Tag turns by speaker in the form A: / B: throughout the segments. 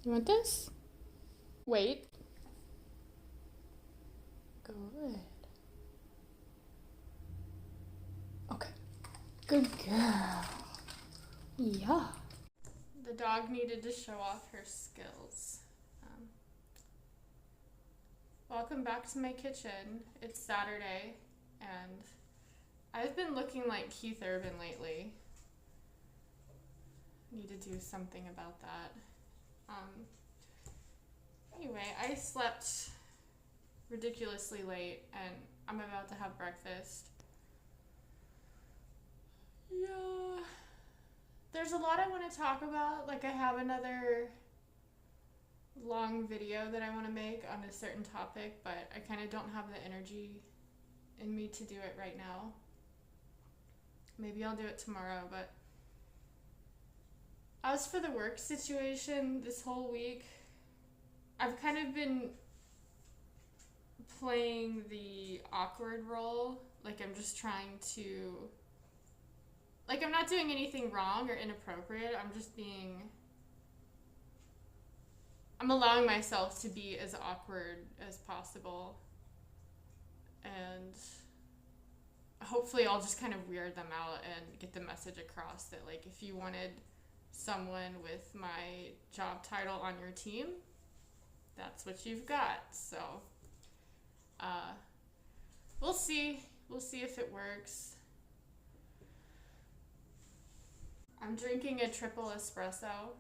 A: You want this? Wait. Good. Okay. Good girl. Yeah. The dog needed to show off her skills. Welcome back to my kitchen. It's Saturday, and I've been looking like Keith Urban lately. Need to do something about that. Anyway, I slept ridiculously late, and I'm about to have breakfast. Yeah. There's a lot I want to talk about. Like, I have another long video that I want to make on a certain topic, but I kind of don't have the energy in me to do it right now. Maybe I'll do it tomorrow, but as for the work situation this whole week, I've kind of been playing the awkward role. Like, I'm just trying to... Like, I'm not doing anything wrong or inappropriate. I'm allowing myself to be as awkward as possible. And hopefully I'll just kind of weird them out and get the message across that, like, if you wanted someone with my job title on your team, that's what you've got. So, we'll see. We'll see if it works. I'm drinking a triple espresso.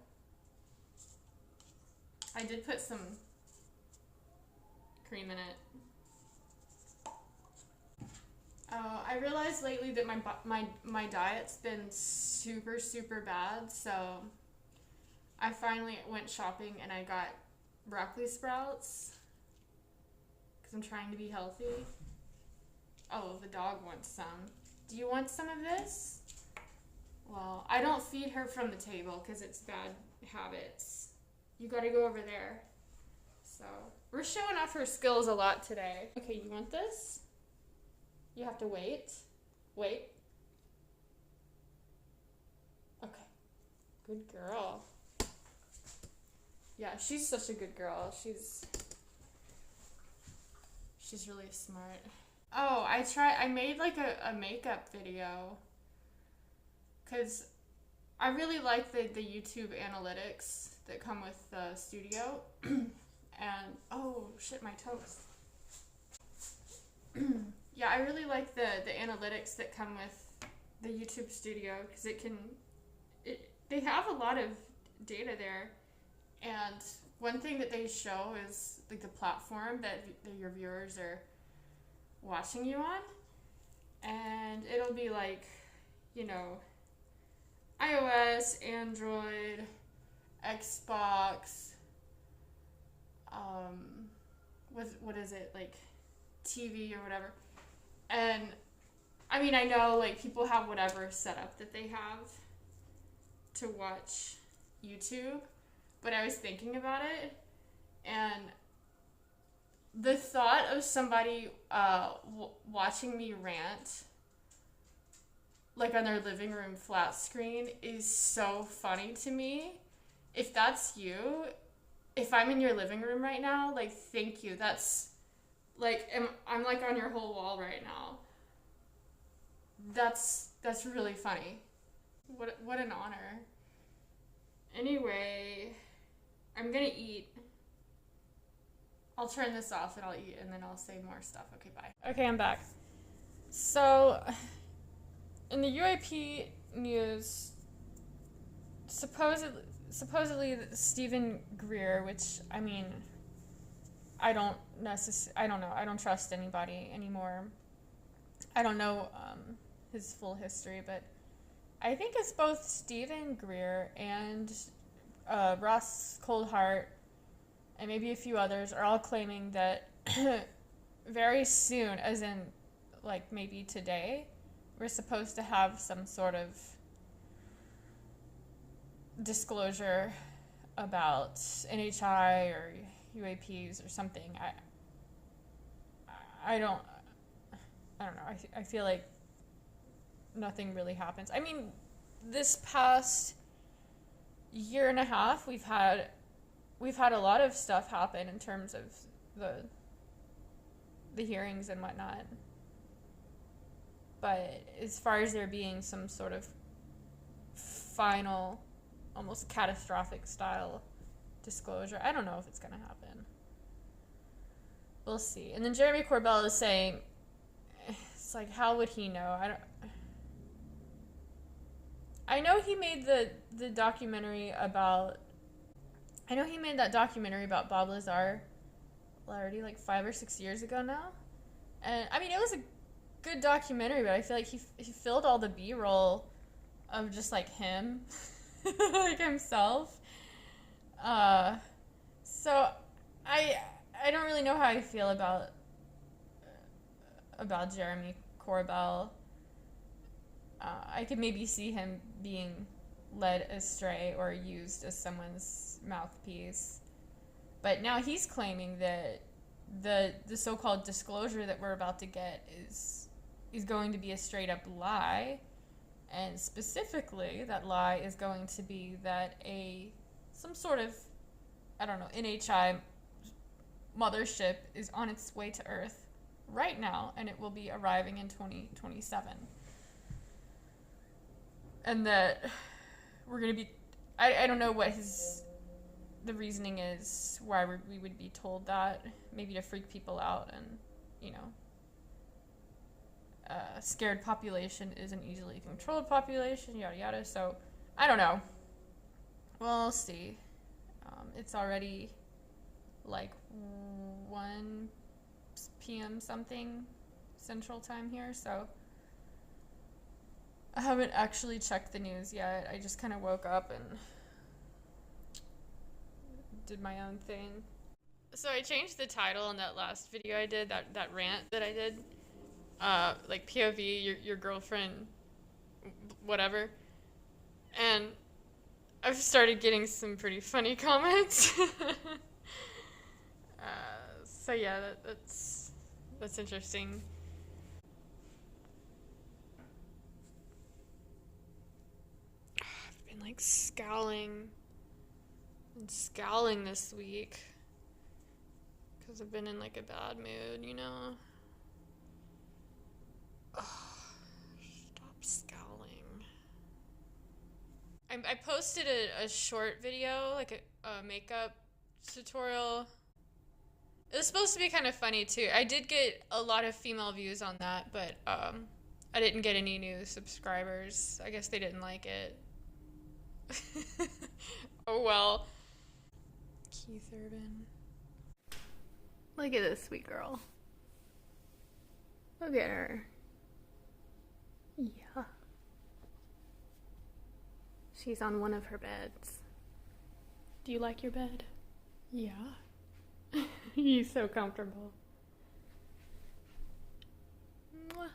A: I did put some cream in it. I realized lately that my diet's been super, super bad, so I finally went shopping and I got broccoli sprouts because I'm trying to be healthy. Oh, the dog wants some. Do you want some of this? Well, I don't feed her from the table because it's bad habits. You gotta go over there. So, we're showing off her skills a lot today. Okay, you want this? You have to wait. Wait. Okay. Good girl. Yeah, she's such a good girl. She's really smart. Oh, I made like a makeup video because I really like the YouTube analytics that come with the studio. And oh shit, my toes. Yeah, I really like the analytics that come with the YouTube studio because they have a lot of data there. And one thing that they show is like the platform that your viewers are watching you on. And it'll be like, you know, iOS, Android, Xbox, what is it, like TV or whatever. And I mean, I know like people have whatever setup that they have to watch YouTube, but I was thinking about it, and the thought of somebody watching me rant like on their living room flat screen is so funny to me. If that's you, if I'm in your living room right now, like, thank you. That's like, I'm like on your whole wall right now. That's really funny. What an honor. Anyway, I'm gonna eat. I'll turn this off and I'll eat and then I'll say more stuff. Okay, bye. Okay, I'm back. So, in the UAP news, supposedly Stephen Greer, which, I mean, I don't know. I don't trust anybody anymore. I don't know his full history, but I think it's both Stephen Greer and Ross Coldheart and maybe a few others are all claiming that very soon, as in like maybe today, we're supposed to have some sort of disclosure about NHI or UAPs or something. I don't know. I feel like nothing really happens. I mean, this past year and a half, we've had we've had a lot of stuff happen in terms of the hearings and whatnot. But as far as there being some sort of final, almost catastrophic style disclosure, I don't know if it's going to happen. We'll see. And then Jeremy Corbell is saying, it's like, how would he know? I know he made the documentary about, I know he made that documentary about Bob Lazar already like 5 or 6 years ago now. And I mean, it was a good documentary, but I feel like he filled all the B-roll of just like him, like himself. So I don't really know how I feel about Jeremy Corbell. I could maybe see him being led astray or used as someone's mouthpiece. But now he's claiming that the so-called disclosure that we're about to get is going to be a straight up lie. And specifically, that lie is going to be that some sort of, I don't know, NHI mothership is on its way to Earth right now, and it will be arriving in 2027. And that we're going to be, I don't know what the reasoning is why we would be told that. Maybe to freak people out and, you know, scared population is an easily controlled population, yada yada. So, I don't know. We'll see. It's already like 1 p.m. something Central Time here, so I haven't actually checked the news yet. I just kind of woke up and did my own thing. So I changed the title on that last video I did, that rant that I did. Like POV, your girlfriend, whatever. And I've started getting some pretty funny comments. So yeah, that's interesting. I've been like scowling this week because I've been in like a bad mood, you know. Stop scowling. I posted a short video, like a makeup tutorial. It was supposed to be kind of funny too. I did get a lot of female views on that, but I didn't get any new subscribers. I guess they didn't like it. Oh well. Keith Urban. Look at this sweet girl. Look at her. Yeah. She's on one of her beds. Do you like your bed? Yeah. He's so comfortable. Mwah.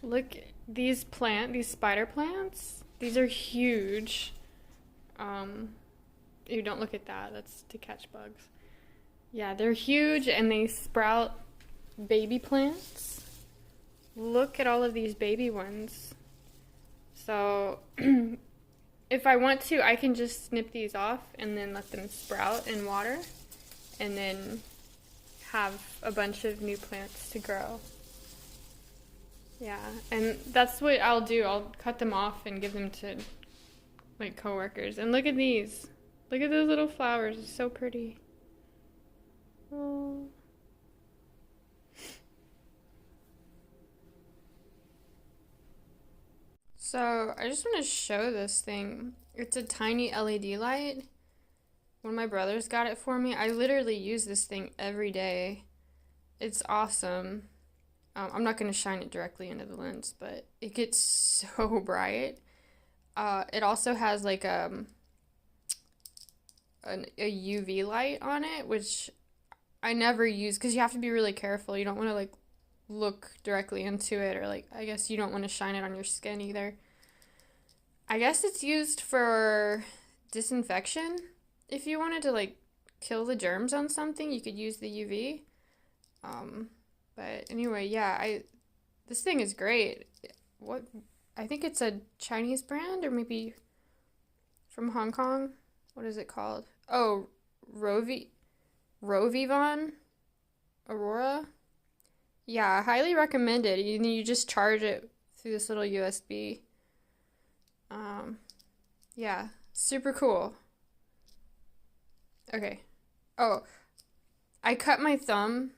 A: Look, these spider plants, these are huge. You don't look at that, that's to catch bugs. Yeah, they're huge and they sprout baby plants. Look at all of these baby ones. So, if I want to, I can just snip these off and then let them sprout in water and then have a bunch of new plants to grow. Yeah, and that's what I'll do. I'll cut them off and give them to like coworkers. And look at these. Look at those little flowers. It's so pretty. Oh. So I just want to show this thing. It's a tiny LED light. One of my brothers got it for me. I literally use this thing every day. It's awesome. I'm not going to shine it directly into the lens, but it gets so bright. It also has like a UV light on it, which I never use because you have to be really careful. You don't want to like look directly into it, or like I guess you don't want to shine it on your skin either. I guess it's used for disinfection. If you wanted to like kill the germs on something, you could use the UV. But anyway, yeah, this thing is great.
B: I think it's a Chinese brand or maybe from Hong Kong. What is it called? Oh, Rovivon Aurora. Yeah, highly recommended. You just charge it through this little USB. Um, yeah, super cool. Okay. Oh, I cut my thumb.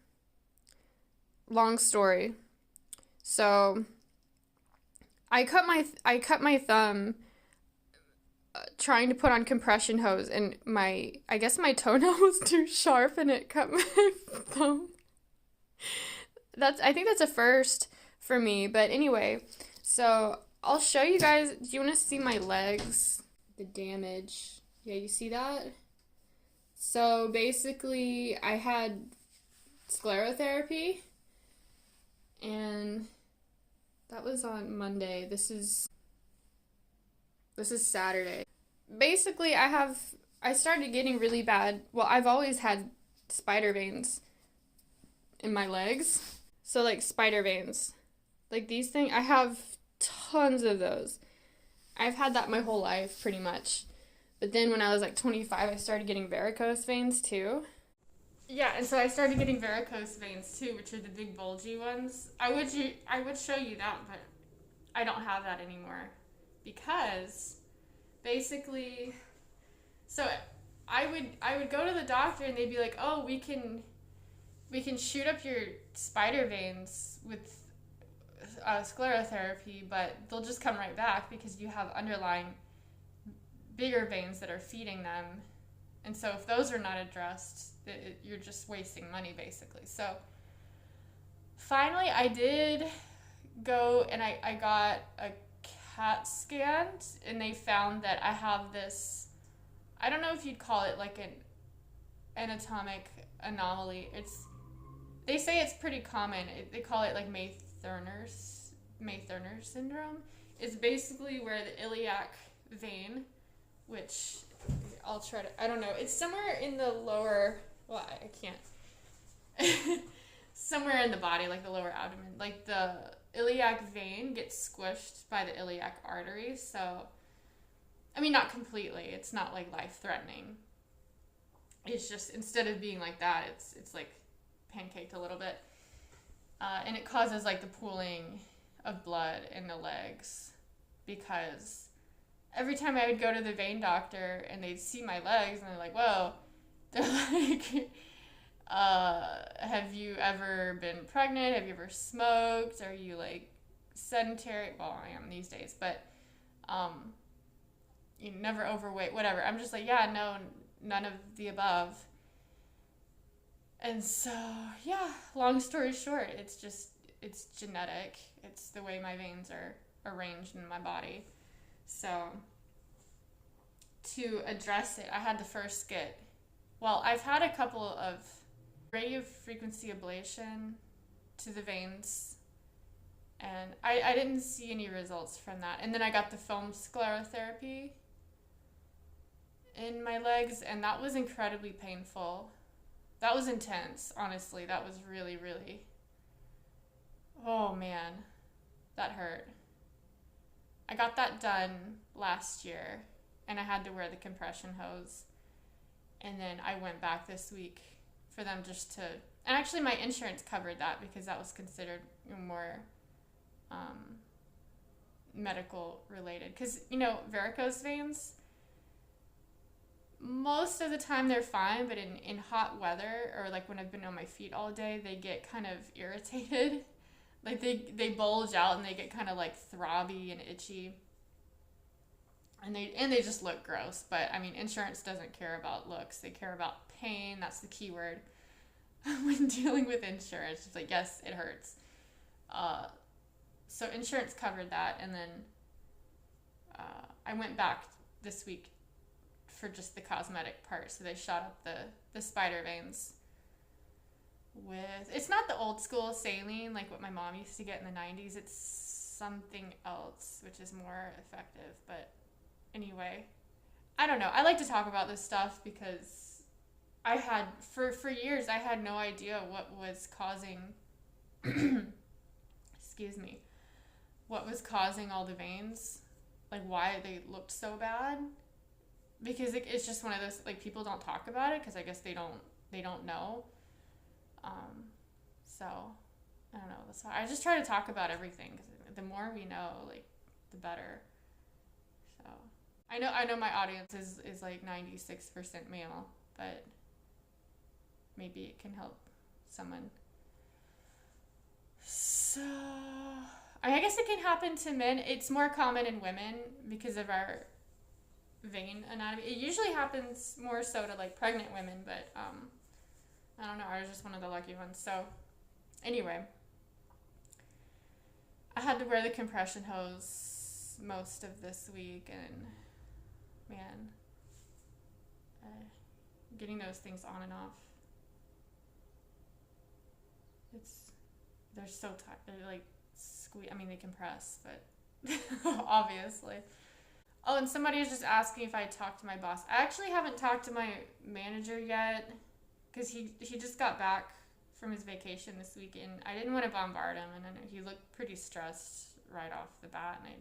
B: Long story. So, I cut my thumb trying to put on compression hose, and I guess my toenail was too sharp and it cut my thumb. I think that's a first for me, but anyway, so I'll show you guys. Do you want to see my legs? The damage. Yeah, you see that? So basically, I had sclerotherapy, and that was on Monday. This is Saturday. Basically, I started getting really bad. Well, I've always had spider veins in my legs. So like spider veins. Like these things, I have tons of those. I've had that my whole life pretty much. But then when I was like 25, I started getting varicose veins too. Yeah, and so I started getting varicose veins too, which are the big bulgy ones. I would show you that, but I don't have that anymore because basically, so I would go to the doctor and they'd be like, "Oh, we can shoot up your spider veins with sclerotherapy, but they'll just come right back because you have underlying bigger veins that are feeding them. And so if those are not addressed, you're just wasting money basically." So finally I did go and I got a CAT scan, and they found that I have this, I don't know if you'd call it like an anatomic anomaly. They say it's pretty common. They call it like May-Thurner syndrome. It's basically where the iliac vein, which I'll try to, I don't know, it's somewhere in the lower, well, I can't, somewhere in the body, like the lower abdomen, like the iliac vein gets squished by the iliac artery. So, I mean, not completely. It's not like life-threatening. It's just, instead of being like that, it's like pancaked a little bit. And it causes like the pooling of blood in the legs, because every time I would go to the vein doctor and they'd see my legs and they're like, "Whoa," they're like, have you ever been pregnant? Have you ever smoked? Are you like sedentary? Well, I am these days, but you never overweight, whatever. I'm just like, yeah, no, none of the above. And so, yeah, long story short, it's genetic. It's the way my veins are arranged in my body. So, to address it, I had to first I've had a couple of radio frequency ablation to the veins, and I didn't see any results from that. And then I got the foam sclerotherapy in my legs, and that was incredibly painful. That was intense, honestly. That was really, really, oh man, that hurt. I got that done last year, and I had to wear the compression hose. And then I went back this week for them just to, and actually my insurance covered that because that was considered more medical related. Because, varicose veins, most of the time they're fine, but in hot weather, or like when I've been on my feet all day, they get kind of irritated. Like they bulge out and they get kind of like throbby and itchy. And they just look gross. But I mean, insurance doesn't care about looks. They care about pain. That's the key word when dealing with insurance. It's like, yes, it hurts. So insurance covered that, and then I went back this week for just the cosmetic part. So they shot up the spider veins with, it's not the old school saline like what my mom used to get in the 90s. It's something else, which is more effective. But anyway, I don't know. I like to talk about this stuff because I had, for years, I had no idea what was causing, excuse me,
A: what was causing all the veins, like why they looked so bad, because it's just one of those, like, people don't talk about it because I guess they don't know. So I don't know. That's why I just try to talk about everything, because the more we know, like, the better. So I know my audience is like 96% male, but maybe it can help someone. So I guess it can happen to men. It's more common in women because of our vein anatomy. It usually happens more so to like pregnant women, but I don't know. I was just one of the lucky ones. So anyway, I had to wear the compression hose most of this week, and man, getting those things on and off, they're so tight. They're like I mean, they compress, but obviously. Oh, and somebody was just asking if I talked to my boss. I actually haven't talked to my manager yet, because he just got back from his vacation this weekend. I didn't want to bombard him, and he looked pretty stressed right off the bat, and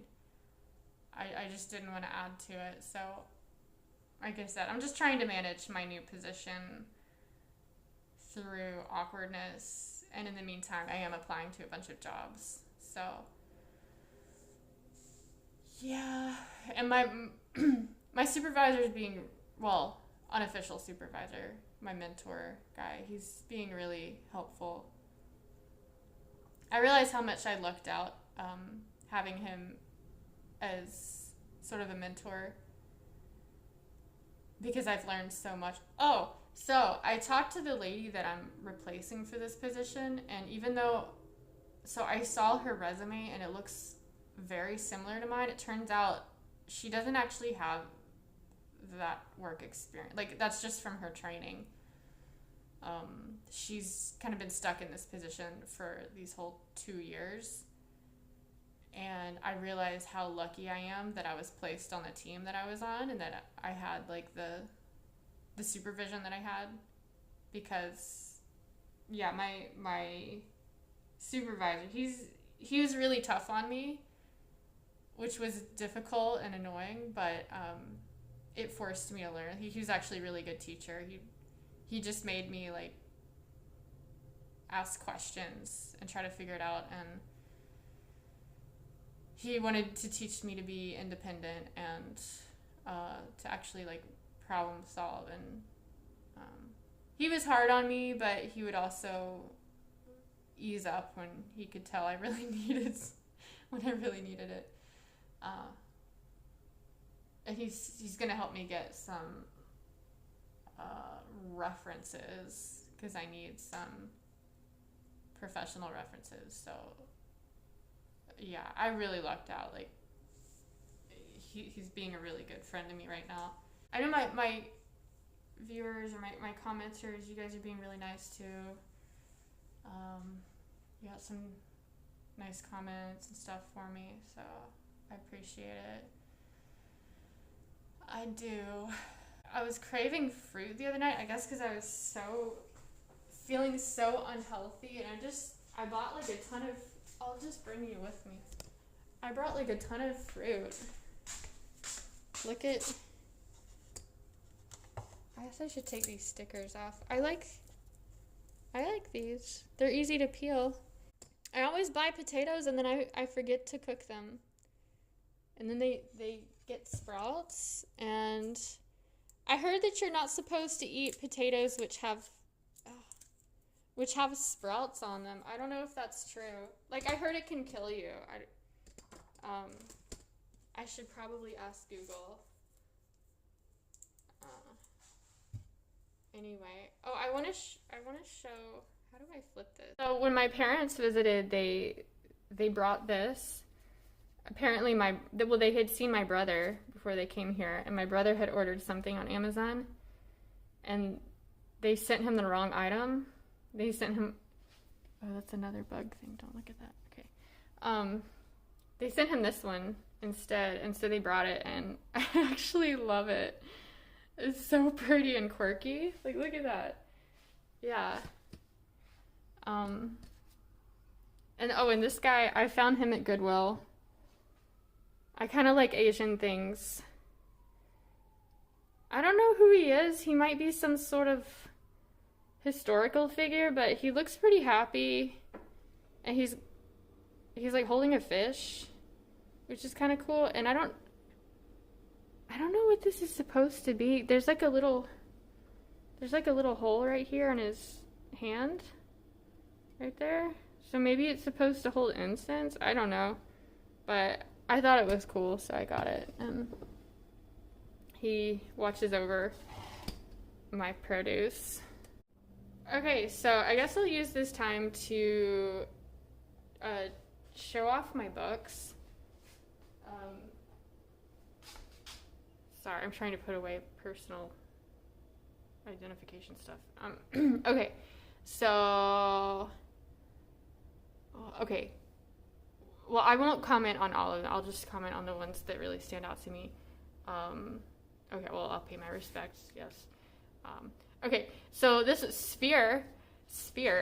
A: I just didn't want to add to it. So, like I said, I'm just trying to manage my new position through awkwardness, and in the meantime, I am applying to a bunch of jobs. So, yeah, and my supervisor is being, well, unofficial supervisor, my mentor guy, he's being really helpful. I realized how much I lucked out having him as sort of a mentor, because I've learned so much. Oh, so I talked to the lady that I'm replacing for this position, and even though, so I saw her resume and it looks very similar to mine, it turns out she doesn't actually have that work experience. Like, that's just from her training. She's kind of been stuck in this position for these whole 2 years. And I realized how lucky I am that I was placed on the team that I was on, and that I had like the supervision that I had, because yeah, my supervisor, he was really tough on me, which was difficult and annoying, but it forced me to learn. He was actually a really good teacher. He just made me like ask questions and try to figure it out, and he wanted to teach me to be independent and to actually like problem solve, and he was hard on me, but he would also ease up when he could tell I really needed it. And he's gonna help me get some references, because I need some professional references. So yeah, I really lucked out. Like, he's being a really good friend to me right now. I know my viewers or my commenters, you guys are being really nice too. You got some nice comments and stuff for me, so I appreciate it. I do. I was craving fruit the other night, I guess because I was feeling so unhealthy, and I bought like a ton of, I'll just bring you with me. I brought like a ton of fruit. Look at, I guess I should take these stickers off. I like these. They're easy to peel. I always buy potatoes and then I forget to cook them. And then they get sprouts, and I heard that you're not supposed to eat potatoes which have sprouts on them. I don't know if that's true. Like, I heard it can kill you. I should probably ask Google. Anyway, I want to show. How do I flip this? So when my parents visited, they brought this. Apparently they had seen my brother before they came here, and my brother had ordered something on Amazon, and they sent him the wrong item. They sent him, oh, that's another bug thing. Don't look at that. Okay. They sent him this one instead, and so they brought it, and I actually love it. It's so pretty and quirky. Like, look at that. Yeah. And this guy, I found him at Goodwill.
B: I kind of like Asian things. I don't know who he is. He might be some sort of historical figure, but he looks pretty happy. And he's like holding a fish, which is kind of cool. And I don't know what this is supposed to be. There's like a little hole right here on his hand. Right there. So maybe it's supposed to hold incense. I don't know. But I thought it was cool, so I got it. He watches over my produce. Okay, so I guess I'll use this time to show off my books. Sorry, I'm trying to put away personal identification stuff. Okay, so... Okay. Well, I won't comment on all of them. I'll just comment on the ones that really stand out to me. Okay, well, I'll pay my respects, yes. Okay, so this is Sphere.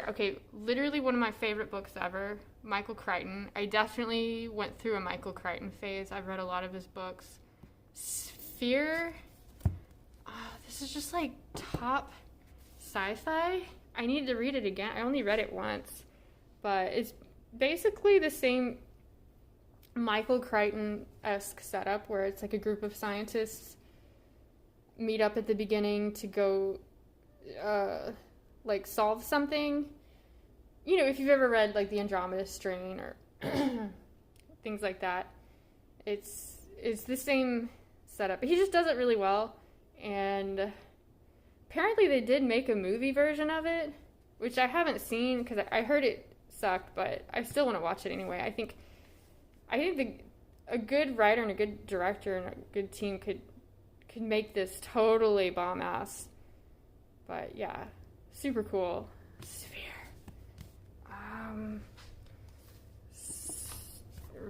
B: Okay, literally one of my favorite books ever. Michael Crichton. I definitely went through a Michael Crichton phase. I've read a lot of his books. Sphere. This is just like top sci-fi. I need to read it again. I only read it once. But it's basically the same Michael Crichton-esque setup where it's like a group of scientists meet up at the beginning to go like solve something. You know, if you've ever read like the Andromeda Strain or things like that, it's the same setup. He just does it really well, and apparently they did make a movie version of it, which I haven't seen because I heard it sucked, but I still want to watch it anyway. I think a good writer and a good director and a good team could make this totally bomb-ass. But yeah, super cool. Sphere.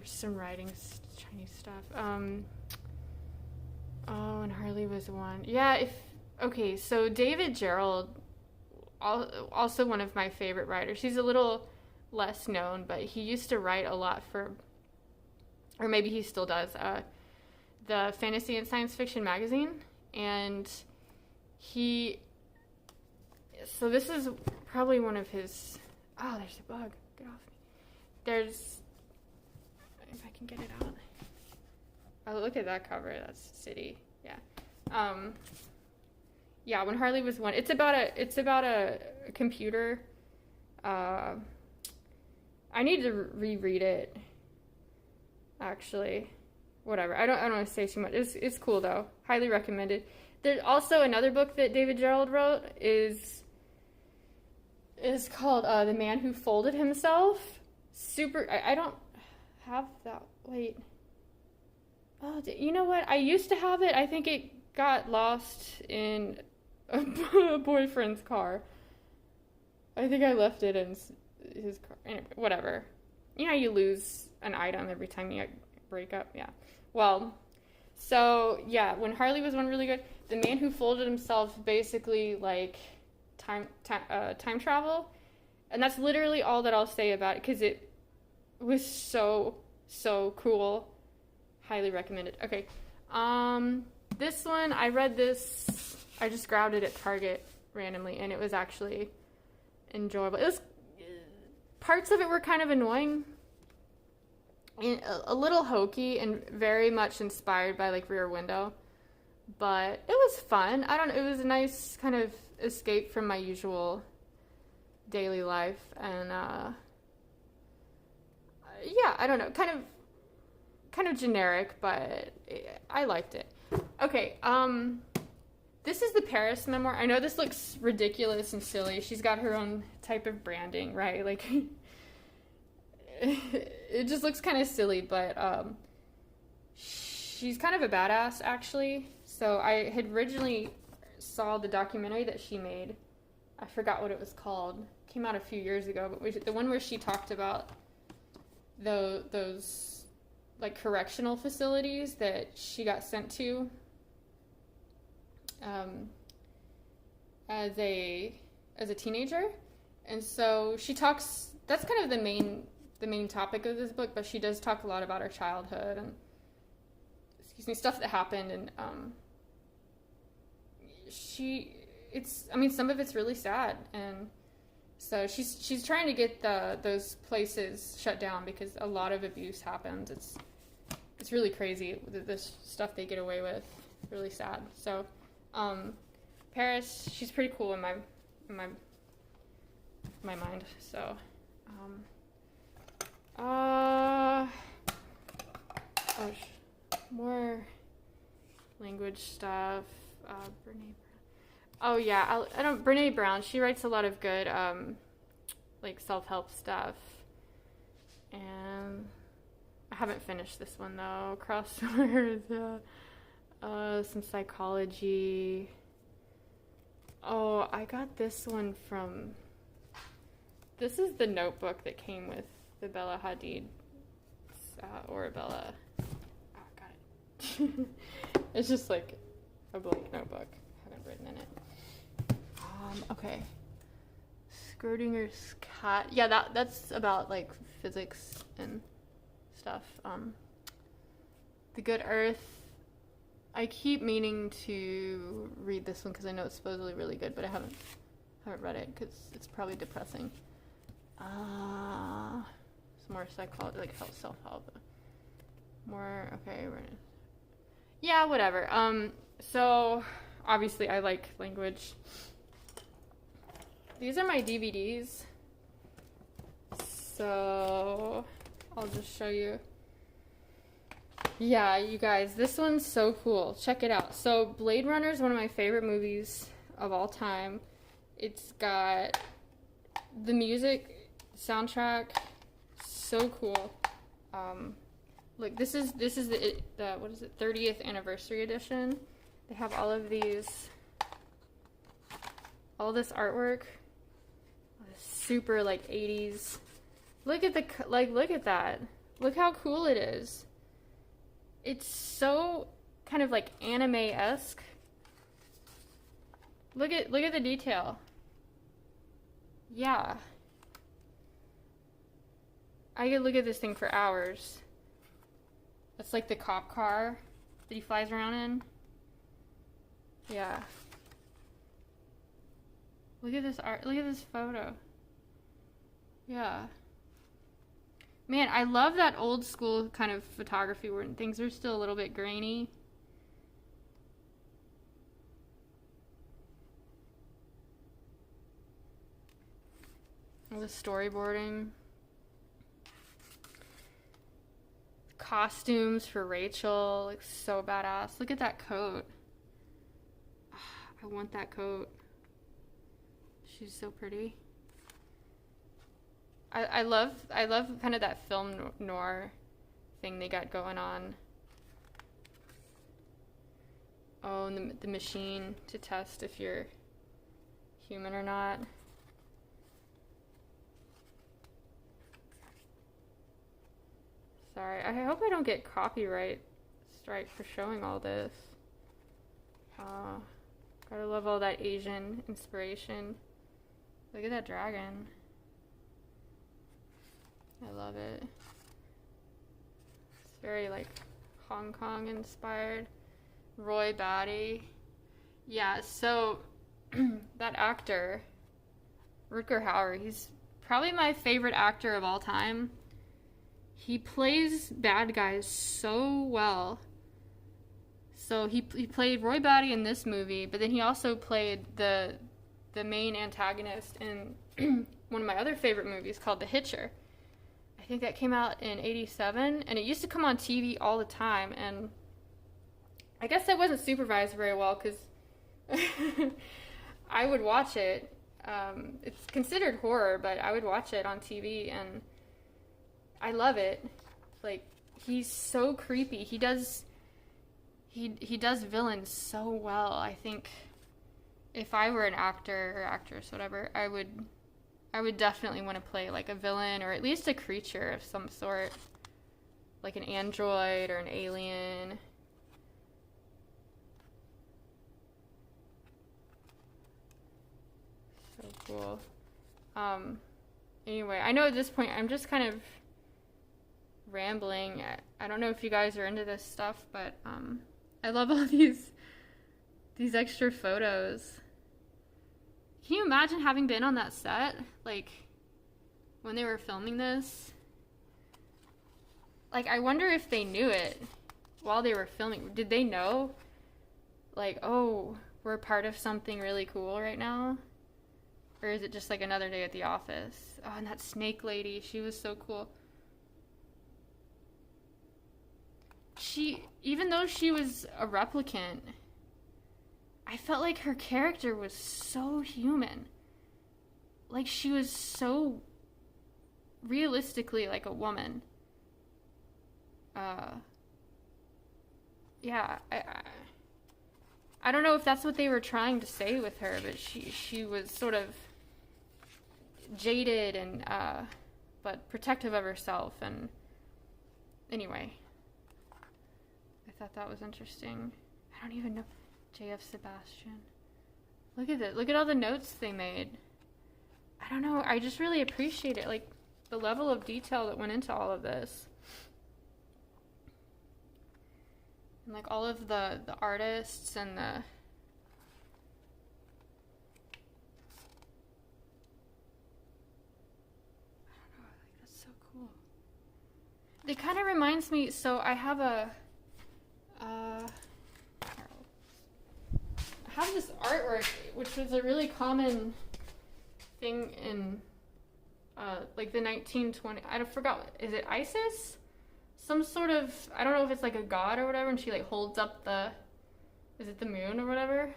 B: Some writing, Chinese stuff. Oh, and Harley was one. Yeah, okay, so David Gerald, also one of my favorite writers. He's a little less known, but he used to write a lot for, or maybe he still does, the Fantasy and Science Fiction magazine. And so this is probably one of his, oh, there's a bug, get off me. If I can get it out. Oh, look at that cover, that's City, yeah. Yeah, when Harley was one, it's about a computer. I need to reread it, actually. Whatever. I don't want to say too much. It's cool though. Highly recommended. There's also another book that David Gerald wrote is called The Man Who Folded Himself. Super. I don't have that. Wait. Oh, you know what? I used to have it. I think it got lost in a boyfriend's car. I think I left it in his car. Anyway, whatever. You know, you lose an item every time you break up. Yeah. Well, so yeah, when Harley was one really good, The Man Who Folded Himself basically like time travel, and that's literally all that I'll say about it because it was so cool. Highly recommended. Okay, this one I read this. I just grabbed it at Target randomly, and it was actually enjoyable. It was parts of it were kind of annoying. And a little hokey and very much inspired by like Rear Window, but it was fun. I don't know, it was a nice kind of escape from my usual daily life, and yeah, I don't know, kind of generic, but I liked it. Okay, this is the Paris memoir. I know this looks ridiculous and silly. She's got her own type of branding, right? Like it just looks kind of silly, but she's kind of a badass, actually. So I had originally saw the documentary that she made. I forgot what it was called. It came out a few years ago, but the one where she talked about those like correctional facilities that she got sent to as a teenager. And so she talks, that's kind of the main topic of this book, but she does talk a lot about her childhood stuff that happened, and I mean, some of it's really sad, and so she's trying to get those places shut down because a lot of abuse happens. It's really crazy, this stuff they get away with. Really sad. So, Paris, she's pretty cool in my mind. So, more language stuff. Brene Brown. Oh yeah, Brene Brown. She writes a lot of good, like self-help stuff. And I haven't finished this one though. Crosswords. Some psychology. Oh, I got this one from. This is the notebook that came with the Bella Hadid, Bella. Oh, got it. It's just like a blank notebook. I haven't written in it. Okay. Schrödinger's cat. Yeah, that's about like physics and stuff. The Good Earth. I keep meaning to read this one because I know it's supposedly really good, but I haven't read it because it's probably depressing. Some more psychology, like self-help. More, okay, yeah, whatever. So obviously I like language. These are my DVDs. So I'll just show you. Yeah, you guys, this one's so cool. Check it out. So Blade Runner is one of my favorite movies of all time. It's got the music, soundtrack, so cool. Look, this is the what is it, 30th anniversary edition. They have all of these, all this artwork, super like 80s. Look at look at that. Look how cool it is. It's so kind of like anime-esque. Look at the detail. Yeah. I could look at this thing for hours. That's like the cop car that he flies around in. Yeah. Look at this art. Look at this photo. Yeah. Man, I love that old school kind of photography where things are still a little bit grainy. All the storyboarding. Costumes for Rachel, like so badass. Look at that coat. I want that coat. She's so pretty. I love kind of that film noir thing they got going on. Oh, and the machine to test if you're human or not. Sorry, I hope I don't get copyright strike for showing all this. Gotta love all that Asian inspiration. Look at that dragon. I love it. It's very like Hong Kong inspired. Roy Batty. Yeah, so that actor, Rutger Hauer, he's probably my favorite actor of all time. He plays bad guys so well. So he played Roy Batty in this movie, but then he also played the main antagonist in one of my other favorite movies called The Hitcher. I think that came out in '87, and it used to come on TV all the time, and I guess that wasn't supervised very well because I would watch it. It's considered horror, but I would watch it on TV, and I love it. Like, he's so creepy. He does villains so well. I think if I were an actor or actress, whatever, I would definitely want to play like a villain or at least a creature of some sort, like an android or an alien. So cool. Anyway, I know at this point I'm just kind of rambling. I don't know if you guys are into this stuff, but I love all these extra photos. Can you imagine having been on that set, like, when they were filming this? Like, I wonder if they knew it while they were filming. Did they know, like, oh, we're part of something really cool right now? Or is it just like another day at the office? Oh, and that snake lady, she was so cool. Even though she was a replicant, I felt like her character was so human. Like, she was so realistically like a woman. Yeah, I don't know if that's what they were trying to say with her, but she was sort of jaded and but protective of herself. And anyway, I thought that was interesting. I don't even know. J.F. Sebastian. Look at it. Look at all the notes they made. I don't know. I just really appreciate it. Like, the level of detail that went into all of this. And, like, all of the artists and the... I don't know. Like, that's so cool. It kind of reminds me... So, I have I have this artwork, which was a really common thing in, like, the 1920s. I forgot, is it Isis? Some sort of, I don't know if it's like a god or whatever, and she, like, holds up is it the moon or whatever?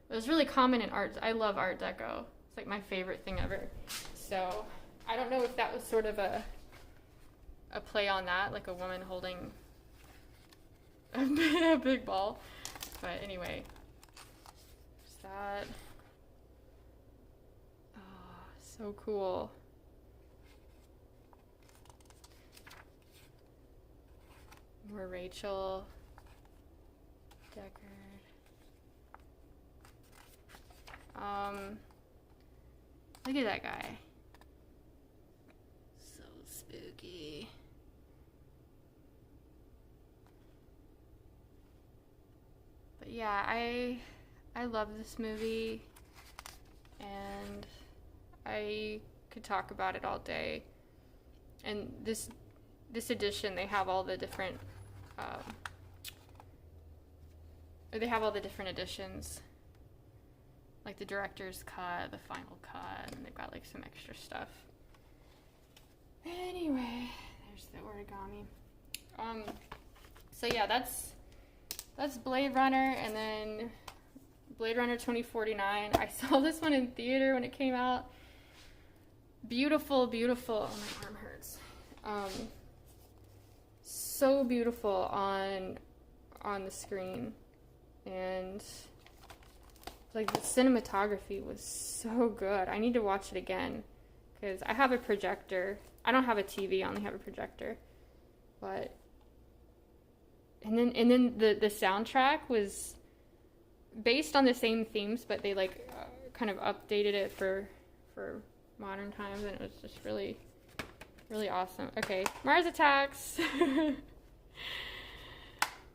B: It was really common in art. I love Art Deco. It's, like, my favorite thing ever. So, I don't know if that was sort of a play on that, like a woman holding a big ball. But anyway. That. Oh, so cool. More Rachel Deckard. Look at that guy. So spooky. But yeah, I love this movie, and I could talk about it all day. And this edition, they have all the different, editions, like the director's cut, the final cut, and they've got like some extra stuff. Anyway, there's the origami. So yeah, that's Blade Runner, and then Blade Runner 2049. I saw this one in theater when it came out. Beautiful, beautiful. Oh, my arm hurts. So beautiful on the screen, and like the cinematography was so good. I need to watch it again because I have a projector. I don't have a TV. I only have a projector. But and then the soundtrack was based on the same themes, but they like kind of updated it for modern times, and it was just really, really awesome. Okay, Mars Attacks.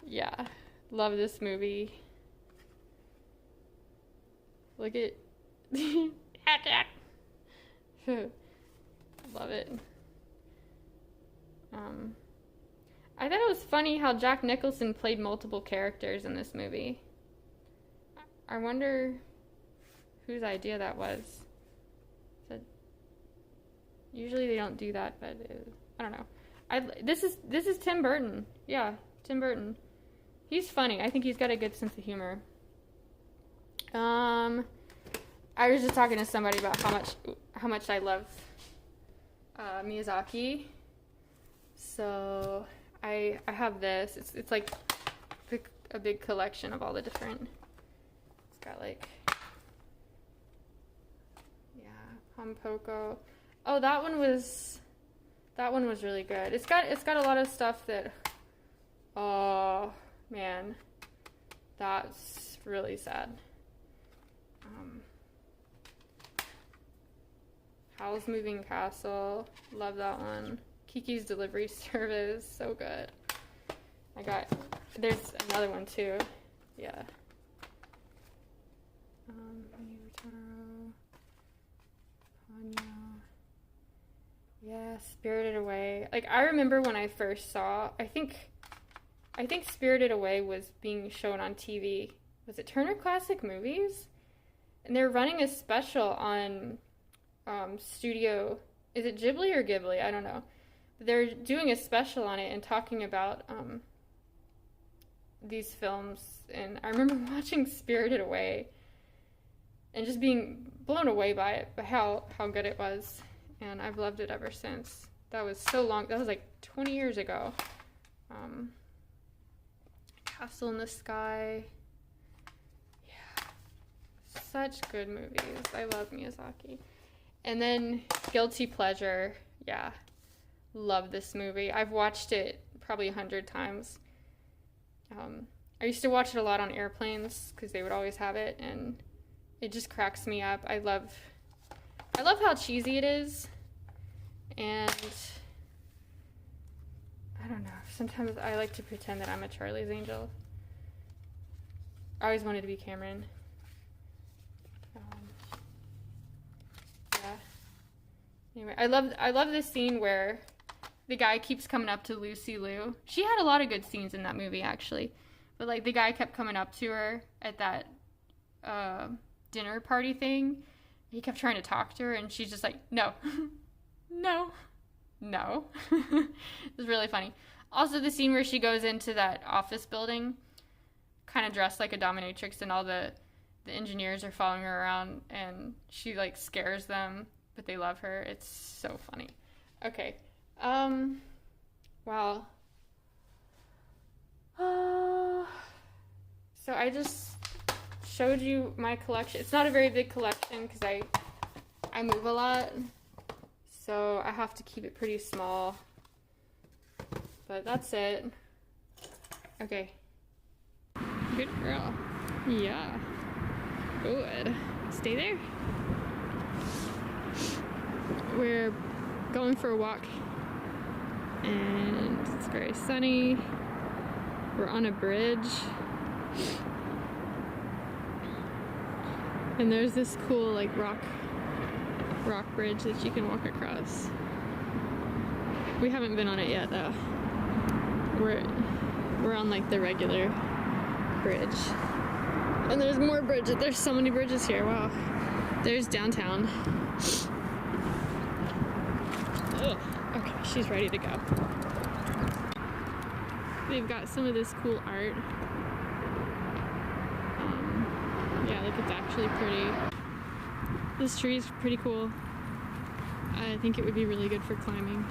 B: Yeah, love this movie. Look at attack. Love it. I thought it was funny how Jack Nicholson played multiple characters in this movie. I wonder whose idea that was. Usually they don't do that, but I don't know. This is Tim Burton. Yeah, Tim Burton. He's funny. I think he's got a good sense of humor. I was just talking to somebody about how much I love Miyazaki. So I have this. It's like a big collection of all the different. It's got like Pompoko. Oh, that one was really good. It's got a lot of stuff that. Oh man, that's really sad. Howl's Moving Castle, love that one. Kiki's Delivery Service, so good. There's another one too. Yeah. Yeah, Spirited Away. Like, I remember when I first saw, I think Spirited Away was being shown on TV. Was it Turner Classic Movies? And they're running a special on Studio, is it Ghibli or Ghibli? I don't know. But they're doing a special on it and talking about these films. And I remember watching Spirited Away and just being blown away by it, by how good it was. And I've loved it ever since. That was so long. That was like 20 years ago. Castle in the Sky. Yeah. Such good movies. I love Miyazaki. And then Guilty Pleasure. Yeah. Love this movie. I've watched it probably 100 times. I used to watch it a lot on airplanes because they would always have it, and it just cracks me up. I love how cheesy it is, and I don't know. Sometimes I like to pretend that I'm a Charlie's Angel. I always wanted to be Cameron. Yeah. Anyway, I love this scene where the guy keeps coming up to Lucy Liu. She had a lot of good scenes in that movie, actually. But, like, the guy kept coming up to her at that dinner party thing. He kept trying to talk to her, and she's just like, no. No. No. It was really funny. Also, the scene where she goes into that office building, kind of dressed like a dominatrix, and all the engineers are following her around, and she, like, scares them, but they love her. It's so funny. Okay. Wow. So I just showed you my collection. It's not a very big collection because I move a lot, so I have to keep it pretty small. But that's it. Okay. Good girl. Yeah. Good. Stay there. We're going for a walk, and it's very sunny. We're on a bridge, and there's this cool like rock bridge that you can walk across. We haven't been on it yet though. We're on like the regular bridge, and there's more bridges. There's so many bridges here. Wow. There's downtown. Ugh. Okay, she's ready to go. They've got some of this cool art. Yeah, look, it's actually pretty. This tree is pretty cool. I think it would be really good for climbing.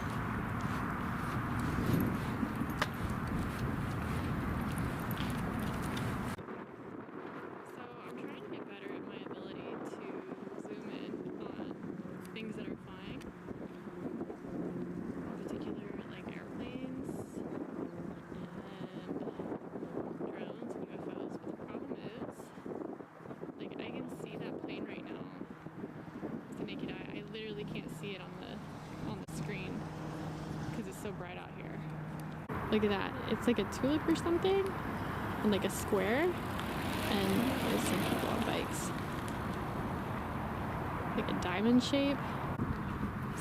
B: So I'm trying to get better at my ability to zoom in on things that are flying. In particular, like airplanes and drones and UFOs. But the problem is, like, I can see that plane right now with the naked eye. I literally can't see it on the screen because it's so bright out here. Look at that. It's like a tulip or something, and like a square, and there's some people on bikes. Like a diamond shape.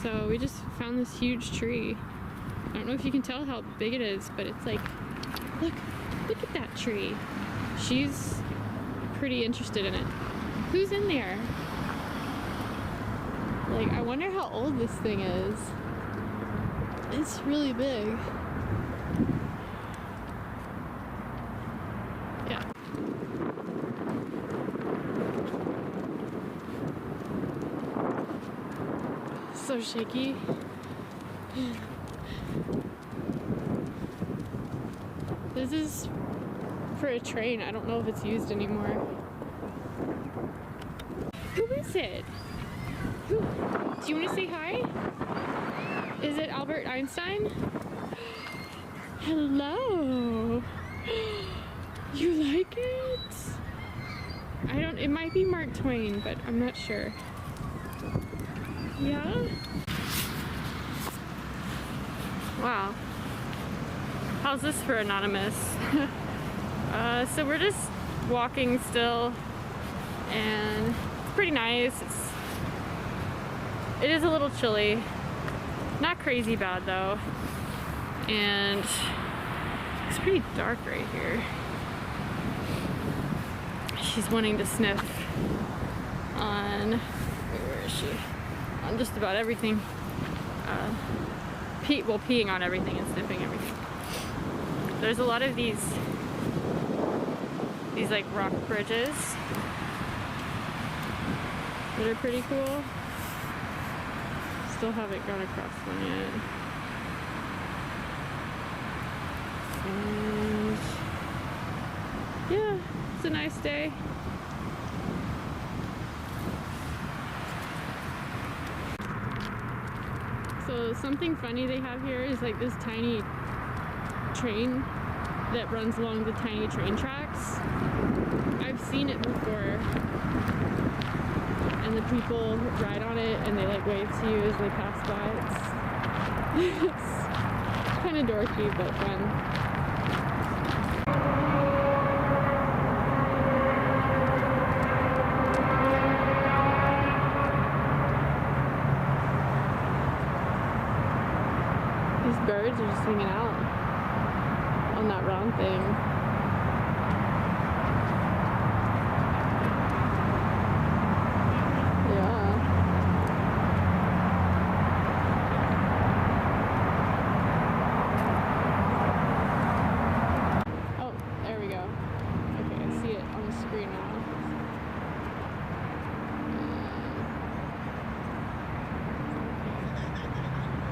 B: So we just found this huge tree. I don't know if you can tell how big it is, but it's like, look at that tree. She's pretty interested in it. Who's in there? Like, I wonder how old this thing is. It's really big. Yeah. So shaky. This is for a train. I don't know if it's used anymore. Who is it? Who? Do you want to say hi? Is it Albert Einstein? Hello. You like it? It might be Mark Twain, but I'm not sure. Yeah? Wow. How's this for anonymous? So we're just walking still, and it's pretty nice. It is a little chilly. Not crazy bad though. And it's pretty dark right here. She's wanting to sniff on, where is she? On just about everything. Peeing on everything and sniffing everything. There's a lot of these like rock bridges that are pretty cool. Still haven't gone across one yet. And yeah, it's a nice day. So something funny they have here is like this tiny train that runs along the tiny train tracks. I've seen it before, and the people ride on it and they like wave to you as they pass by. It's kind of dorky but fun. These birds are just hanging out on that round thing. Yeah. Oh, there we go. Okay, I see it on the screen now.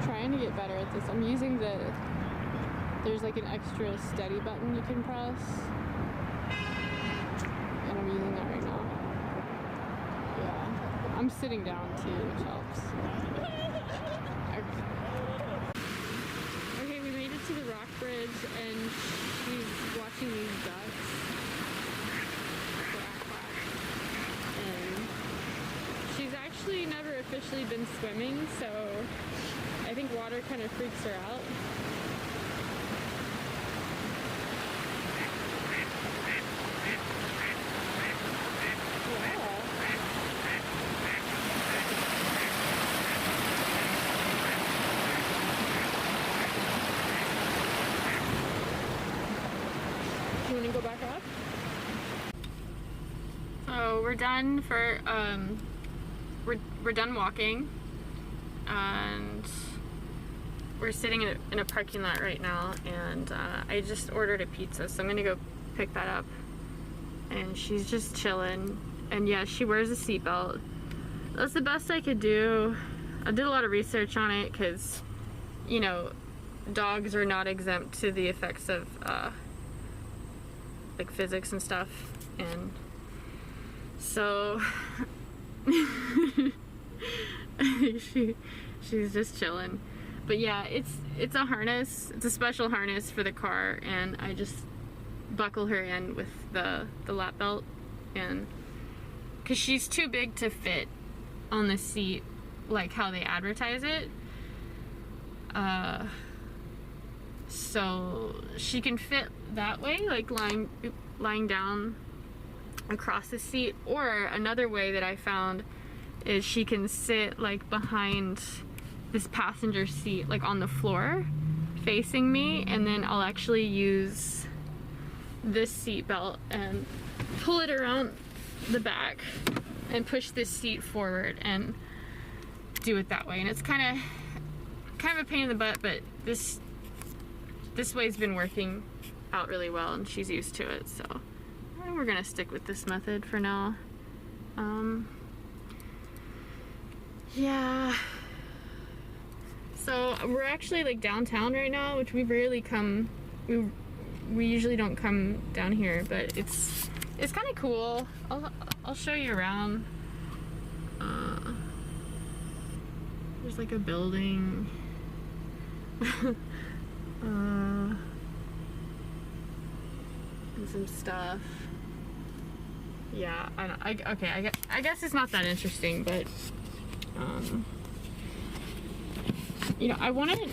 B: Trying to get better at this. I'm using there's like an extra steady button you can press, and I'm using that right now. Yeah, I'm sitting down too, which helps. Okay, we made it to the rock bridge, and she's watching these ducks. And she's actually never officially been swimming, so I think water kind of freaks her out. You want to go back up? So we're done for we're done walking, and we're sitting in a parking lot right now, and I just ordered a pizza, so I'm gonna go pick that up. And she's just chilling, and yeah, she wears a seatbelt. That's the best I could do. I did a lot of research on it because, you know, dogs are not exempt to the effects of like physics and stuff, and so she's just chilling. But yeah, it's a harness. It's a special harness for the car, and I just buckle her in with the lap belt, and because she's too big to fit on the seat like how they advertise it. So she can fit that way, like lying down across the seat, or another way that I found is she can sit like behind this passenger seat, like on the floor facing me, and then I'll actually use this seat belt and pull it around the back and push this seat forward and do it that way. And it's kind of a pain in the butt, but this way's been working out really well, and she's used to it, so we're gonna stick with this method for now. Yeah. So we're actually like downtown right now, which we rarely come. We usually don't come down here, but it's kind of cool. I'll show you around. There's like a building. And some stuff. Yeah, I guess it's not that interesting, but you know, I wanted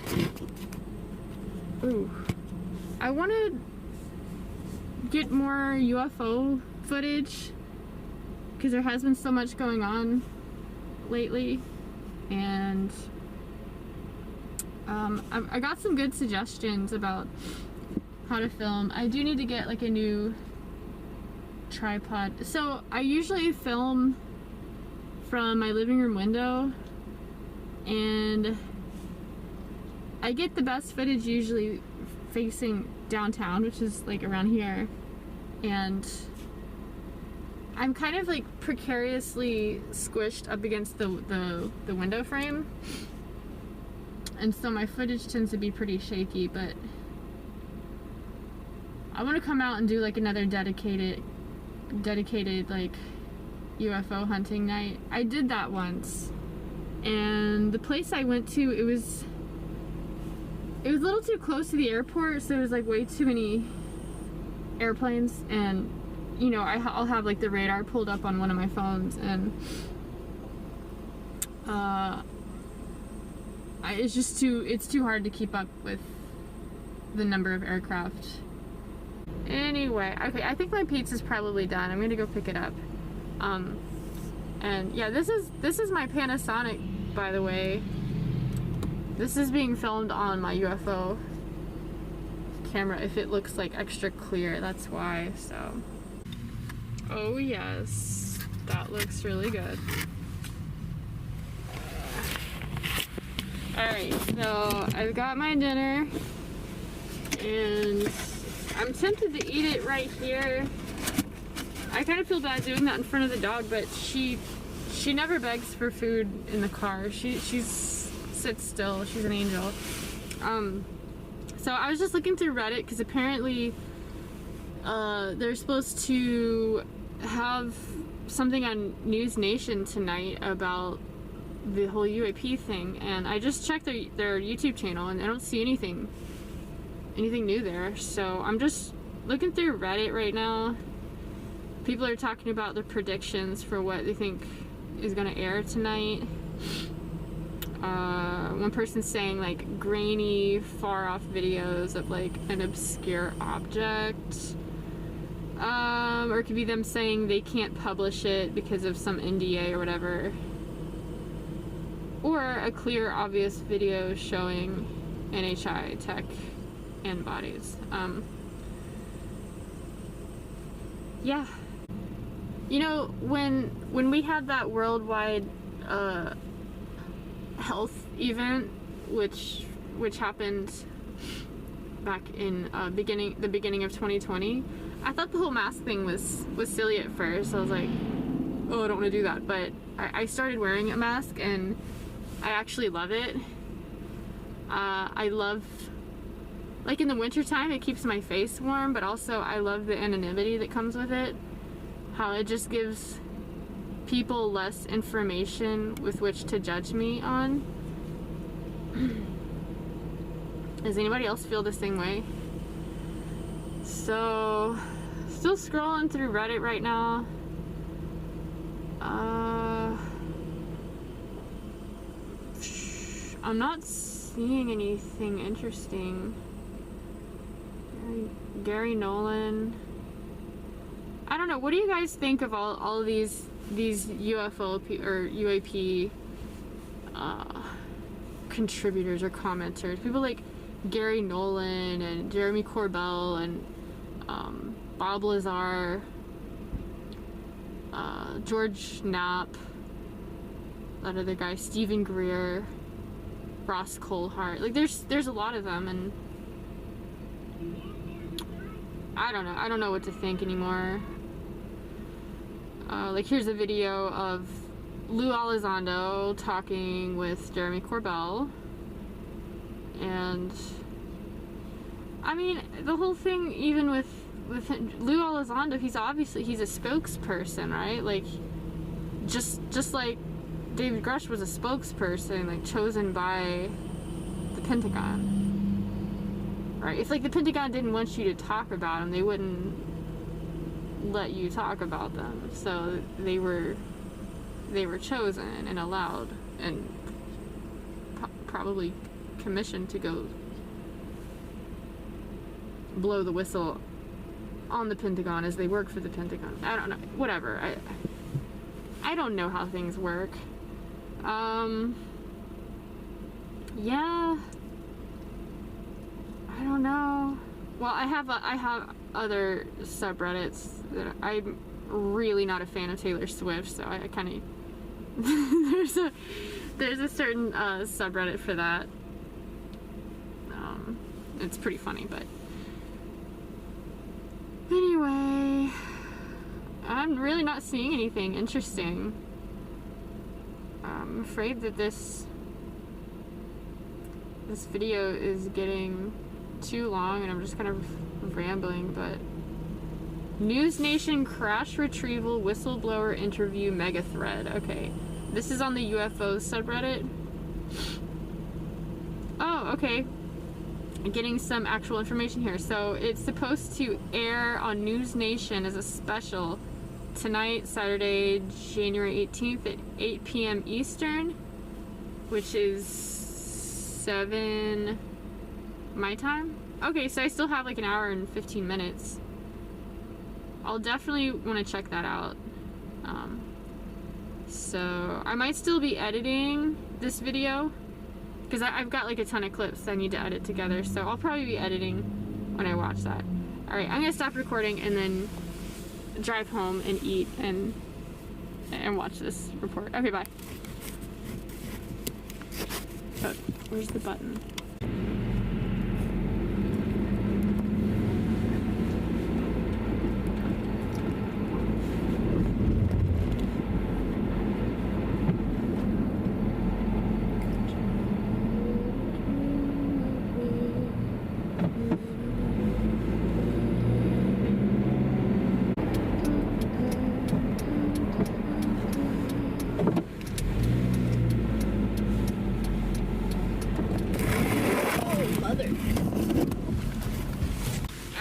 B: Ooh. I want to get more UFO footage because there has been so much going on lately, and I got some good suggestions about how to film. I do need to get like a new tripod. So I usually film from my living room window, and I get the best footage usually facing downtown, which is like around here, and I'm kind of like precariously squished up against the window frame, and so my footage tends to be pretty shaky. But I want to come out and do like another dedicated like UFO hunting night. I did that once, and the place I went to, it was a little too close to the airport, so there was like way too many airplanes, and you know, I'll have like the radar pulled up on one of my phones, and it's too hard to keep up with the number of aircraft. Anyway, okay, I think my pizza's probably done. I'm gonna go pick it up. And yeah, this is my Panasonic, by the way. This is being filmed on my UFO camera. If it looks like extra clear, that's why. So, oh yes, that looks really good. Alright, so I've got my dinner, and I'm tempted to eat it right here. I kind of feel bad doing that in front of the dog, but she never begs for food in the car. She sits still. She's an angel. So I was just looking through Reddit because apparently they're supposed to have something on News Nation tonight about the whole UAP thing, and I just checked their YouTube channel and I don't see anything new there. So I'm just looking through Reddit right now. People are talking about their predictions for what they think is going to air tonight. One person's saying like grainy, far off videos of like an obscure object. Or it could be them saying they can't publish it because of some NDA or whatever. Or a clear, obvious video showing NHI tech and bodies. Yeah. You know, when we had that worldwide health event, which happened back in the beginning of 2020, I thought the whole mask thing was silly at first. I was like, oh, I don't want to do that. But I started wearing a mask, and I actually love it. I love, like in the wintertime, it keeps my face warm, but also I love the anonymity that comes with it. How it just gives people less information with which to judge me on. Does anybody else feel the same way? So, still scrolling through Reddit right now. I'm not seeing anything interesting. Gary Nolan. I don't know. What do you guys think of all of these UFO or UAP contributors or commenters? People like Gary Nolan and Jeremy Corbell and Bob Lazar, George Knapp, that other guy, Stephen Greer, Ross Coulthart. Like there's a lot of them, and I don't know what to think anymore. Like here's a video of Lou Elizondo talking with Jeremy Corbell, and I mean the whole thing, even with Lou Elizondo, he's a spokesperson, right? Like just like David Grush was a spokesperson, like chosen by the Pentagon, right? If like the Pentagon didn't want you to talk about them, they wouldn't let you talk about them. So they were chosen and allowed and probably commissioned to go
A: blow the whistle on the Pentagon as they work for the Pentagon. I don't know. Whatever. I don't know how things work. Yeah. I don't know. Well, I have other subreddits that I'm really not a fan of Taylor Swift, so I kind of there's a certain subreddit for that. It's pretty funny, but anyway, I'm really not seeing anything interesting. I'm afraid that this video is getting too long and I'm just kind of rambling, but News Nation crash retrieval whistleblower interview mega thread. Okay, this is on the UFO subreddit. Oh, okay. Getting some actual information here. So it's supposed to air on News Nation as a special tonight, Saturday, January 18th at 8 p.m. Eastern, which is 7 my time. Okay, so I still have like an hour and 15 minutes. I'll definitely want to check that out. So I might still be editing this video because I've got like a ton of clips I need to edit together, so I'll probably be editing when I watch that. Alright, I'm gonna stop recording and then drive home and eat and watch this report. Okay, bye. Oh, where's the button?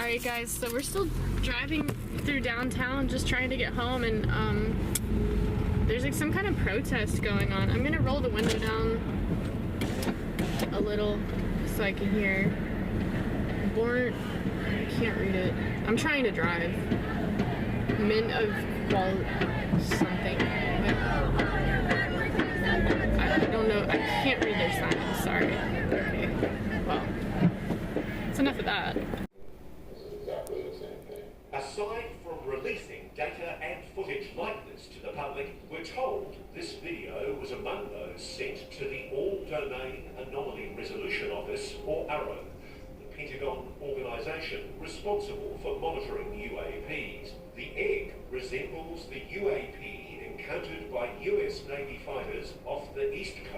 A: Alright guys, so we're still driving through downtown just trying to get home, and there's like some kind of protest going on. I'm gonna roll the window down a little so I can hear. I can't read it. I'm trying to drive. Men of something. I don't know. I can't read their signs. Sorry. Okay. Well, it's enough of that.
C: Aside from releasing data and footage like this to the public, we're told this video was among those sent to the All-Domain Anomaly Resolution Office, or AARO, the Pentagon organization responsible for monitoring UAPs. The egg resembles the UAP encountered by US Navy fighters off the East Coast.